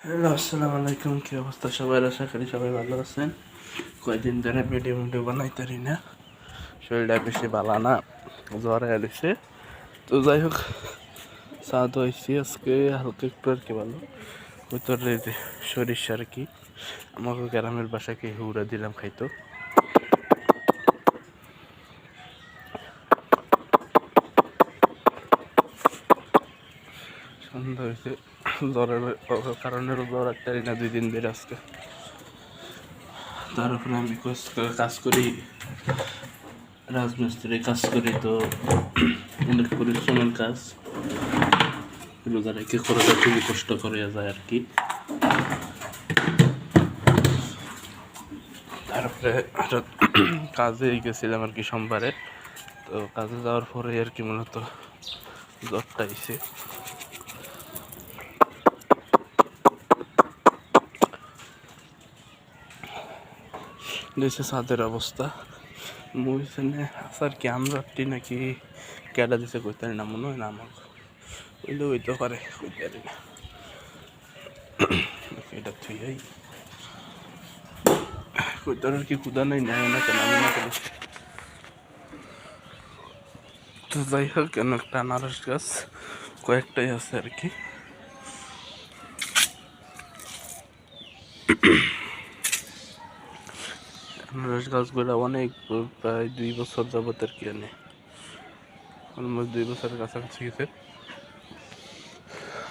Hello, আসসালামু আলাইকুম। কি অবস্থা সবাই? আশা করি সবাই ভালো আছেন। কয়েকদিন ধরে ভিডিও বানাইতারি না, শরীরটা বেশি ভালো না, জ্বর এসেছে। তো যাই হোক, স্বাদ হয়েছি আজকে হালকা একটু আর কি ভালো ভিতরে যে সরিষা আর কি আমাকে গ্রামের বাসাকে হুড়া দিলাম খাইতো। সন্ধ্যা হয়েছে, জ্বরের কারণে জ্বর একটাই না 2 দিন ধরে আজকে। তার উপরে আমি কাজ করি, রাজমিস্ত্রি কাজ করি, তো অনেক পরিশ্রমের কাজ। রোজা রেখে করাটা খুবই কষ্ট করে যায় আর কি। তারপরে কাজে গেছিলাম আর কি সোমবারে। তো কাজে যাওয়ার পরে আর কি মূলত জ্বরটা আইছে। দিয়েছে ছাদের অবস্থা মুইখানে আর কি আমরাটি নাকি কেডা দিছে কইতে না, মনে হয় না আমার ওইলে হইতে পারে, কইতে পারি না। এটা তুই কইতে আর কি ক্ষুদা নেই, নেয় না কেন আমি না কেন। তো যাই হোক, কেন একটা আনারস গাছ কয়েকটাই আছে আর কি। আনারস গাছগুলো অনেক, প্রায় 2 বছর যাবত আর কি, অলমোস্ট 2 বছরের কাছাকাছি গেছে।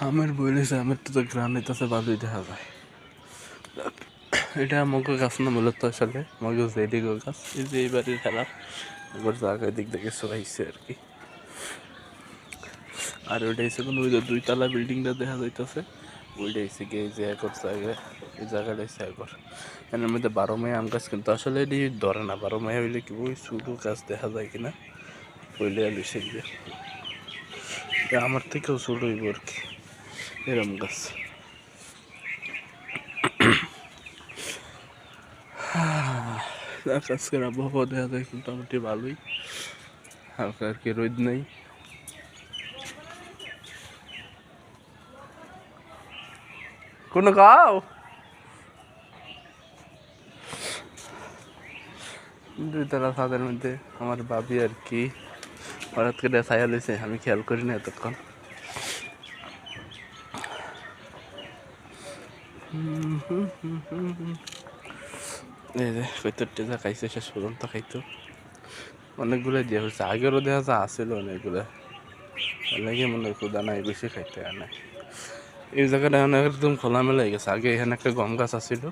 আমের বইলেছে, আমের তো গ্রান হইতেছে ভালোই দেখা যায়। এটা মগ গাছ না মূলত, আসলে মগ জেডিগো গাছ। এই যে এই বাড়ির খেলা একবার জায়গায় দিক দেখে চড়াইছে আর কি। আর ওইটা এসে কোনো ওই যে 2 তলা বিল্ডিংটা দেখা যাইতেছে, ওইটা এসে গিয়ে এই যে একর জায়গায়, এই জায়গাটা এসে একর। এর মধ্যে 12 মায়া আম গাছ, কিন্তু আসলে এটি ধরে না। 12 মায়া হইলে কি ওই ছোটো গাছ দেখা যায় কিনা হইলে আর এসে গিয়ে আমার থেকেও ছোট হইব আর কি এরম গাছ। আজকের আবহাওয়া দেখা যায় মোটামুটি ভালোই, হালকা আর কি রোদ নেই। কোনো গাও 2 তলা ছাদের মধ্যে আমার ভাবি আর কি হঠাৎ করে ছায়া লইছে, আমি খেয়াল করি না এতক্ষণ। এই যে কইতর টেজা খাইছে, শেষ পর্যন্ত খাইতো। অনেকগুলো দিয়ে হয়েছে, আগেরও দেখা যা আসছিল অনেকগুলো, লাগে মনে হয় ক্ষুদা নাই, বেশি খাইতে আর নাই। এই জায়গাটা অনেক একদম খোলামেলা হয়ে গেছে। আগে এখানে একটা গম গাছ আছিল,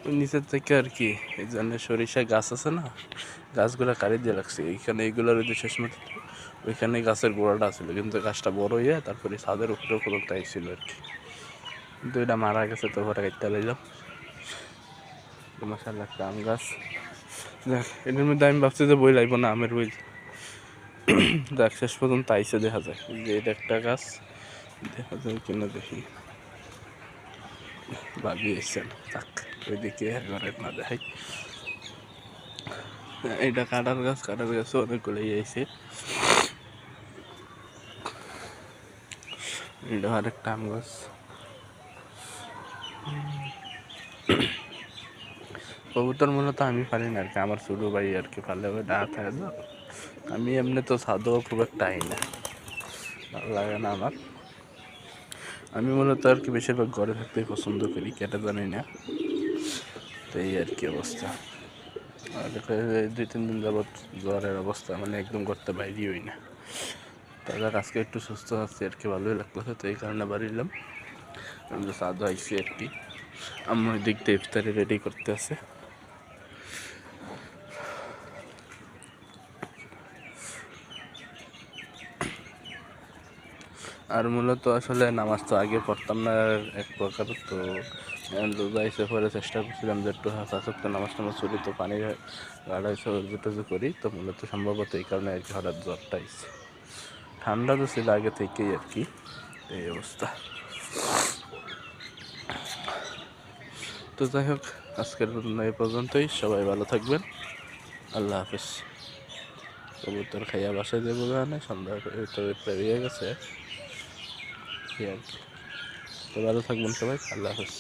ওই নিচের থেকে আর কি এই জন্য সরিষা গাছ আছে না, গাছগুলো কাটি দিয়ে রাখছে এইখানে। এইগুলোর ওই যে শেষ মতো ওইখানে গাছের গোড়াটা ছিল, কিন্তু গাছটা বড় হয়ে তারপরে ছাদের উপরেও ফলনটা আইছিল আর কি। কিন্তু এটা মারা গেছে, তো ঘরে কাটতে লাইলাম। মাশাআল্লাহ একটা আম গাছ। দেখ এটার মধ্যে আমি ভাবছি যে বই লাগব না, আমের বই। দেখ শেষ পর্যন্ত আইসে, দেখা যায় যে এটা একটা গাছ, দেখা যায় কিনা দেখি। ভাবি এসছেন থাক, ওইদিকে ঘরের না দেখাই। এটা কাঁঠাল গাছ, কাঁঠাল গাছও অনেকগুলোই আইছে। এটা আরেকটা আম গাছ। কবুতর মূলত আমি পারি না আর কি, আমার ছোটো ভাই আর কি পারলে ওই ডাক থাকে তো। আমি এমনি তো ছাদও খুব একটা আই না, ভালো লাগে না আমার। আমি মূলত আর কি বেশিরভাগ ঘরে থাকতে পছন্দ করি, কেটে জানি না। তো এই আর কি অবস্থা। আর 2-3 দিন যাবৎ জ্বরের অবস্থা, মানে একদম করতে বাইরে হই না। তাদের আজকে একটু সুস্থ আছি আর কি, ভালোই লাগতেছে, তো এই কারণে বাড়িলাম। আমি তো সাদা আইসি আর কি, আমার দিক দিয়ে ইফতারি রেডি করতে আছে। আর মূলত আসলে নামাজ তো আগে পড়তাম না এক প্রকার, তো রোজা এসে পরে চেষ্টা করছিলাম যে একটু হাসাসক্ত নামাজ টামাজ ছুটি, তো পানি গাড়া এসে টুজু করি, তো মূলত সম্ভবত এই কারণে আর কি হঠাৎ জ্বরটা এসছে। ঠান্ডা তো ছিল আগে থেকেই আর কি, এই অবস্থা। তো যাই হোক, আজকের এই পর্যন্তই। সবাই ভালো থাকবেন, আল্লাহ হাফেজ। কবুতর খাইয়া বাসায় যাবো, গানে সন্ধ্যা তো পেরিয়ে গেছে আর কি। তো ভালো থাকবেন সবাই, আল্লাহ হাফেজ।